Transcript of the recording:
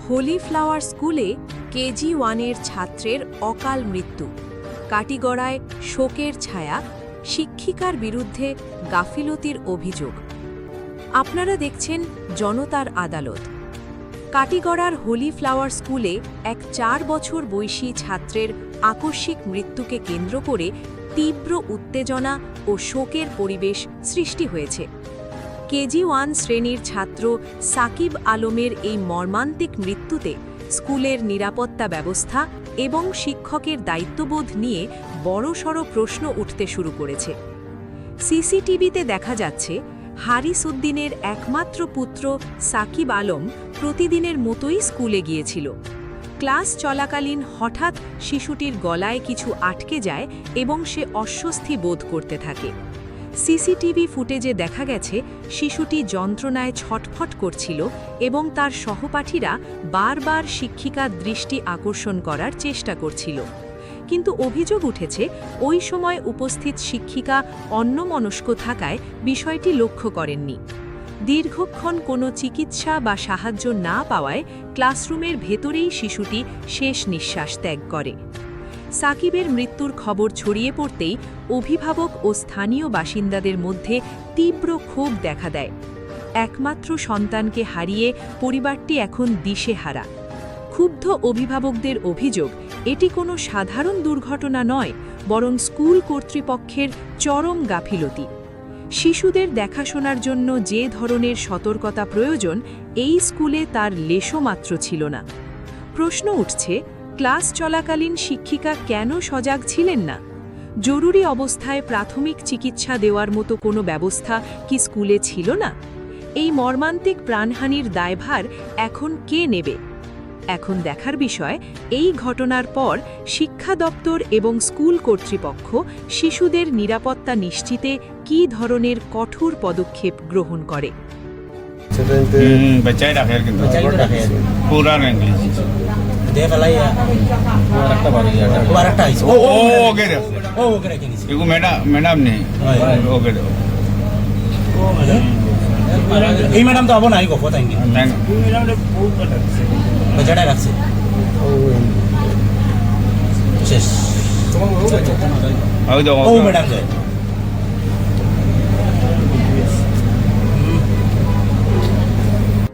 Holi flower স্কুলে KG 1-এর ছাত্রের অকাল মৃত্যু, কাটিগড়ায় শোকের ছায়া, শিক্ষিকার বিরুদ্ধে গাফিলতির অভিযোগ। আপনারা দেখছেন জনতার আদালত। কাটিগড়ার হোলি ফ্লাওয়ার স্কুলে এক 4 বছর বয়সী ছাত্রের আকস্মিক মৃত্যুকে কেন্দ্র করে তীব্র উত্তেজনা ও শোকের পরিবেশ সৃষ্টি হয়েছে। কেজি 1 শ্রেণীর ছাত্র সাকিব আলমের এই মর্মান্তিক মৃত্যুতে স্কুলের নিরাপত্তা ব্যবস্থা এবং শিক্ষকের দায়িত্ববোধ নিয়ে বড়সড় প্রশ্ন উঠতে শুরু করেছে। সিসিটিভিতে দেখা যাচ্ছে হারিস উদ্দিনের একমাত্র পুত্র সাকিব আলম প্রতিদিনের মতোই স্কুলে গিয়েছিল। ক্লাস চলাকালীন হঠাৎ শিশুটির গলায় কিছু আটকে যায় এবং সে অস্বস্তি বোধ করতে থাকে। সিসিটিভি ফুটেজে দেখা গেছে শিশুটি যন্ত্রণায় ছটফট করছিল এবং তার সহপাঠীরা বারবার শিক্ষিকার দৃষ্টি আকর্ষণ করার চেষ্টা করছিল। কিন্তু অভিযোগ উঠেছে ওই সময় উপস্থিত শিক্ষিকা অন্যমনস্ক থাকায় বিষয়টি লক্ষ্য করেননি। দীর্ঘক্ষণ কোনো চিকিৎসা বা সাহায্য না পাওয়ায় ক্লাসরুমের ভেতরেই শিশুটি শেষ নিঃশ্বাস ত্যাগ করে। সাকিবের মৃত্যুর খবর ছড়িয়ে পড়তেই অভিভাবক ও স্থানীয় বাসিন্দাদের মধ্যে তীব্র ক্ষোভ দেখা দেয়। একমাত্র সন্তানকে হারিয়ে পরিবারটি এখন দিশেহারা। ক্ষুব্ধ অভিভাবকদের অভিযোগ, এটি কোনো সাধারণ দুর্ঘটনা নয়, বরং স্কুল কর্তৃপক্ষের চরম গাফিলতি। শিশুদের দেখাশোনার জন্য যে ধরনের সতর্কতা প্রয়োজন, এই স্কুলে তার লেশমাত্র ছিল না। প্রশ্ন উঠছে, ক্লাস চলাকালীন শিক্ষিকা কেন সজাগ ছিলেন না? জরুরি অবস্থায় প্রাথমিক চিকিৎসা দেওয়ার মতো কোনো ব্যবস্থা কি স্কুলে ছিল না? এই মর্মান্তিক প্রাণহানির দায়ভার এখন কে নেবে? এখন দেখার বিষয়, এই ঘটনার পর শিক্ষা দপ্তর এবং স্কুল কর্তৃপক্ষ শিশুদের নিরাপত্তা নিশ্চিতে কী ধরনের কঠোর পদক্ষেপ গ্রহণ করে। এই ম্যাডাম তো আবো নাই গো কোথায় গিয়ে বাজারে রাখছে শেষ ও ম্যাডাম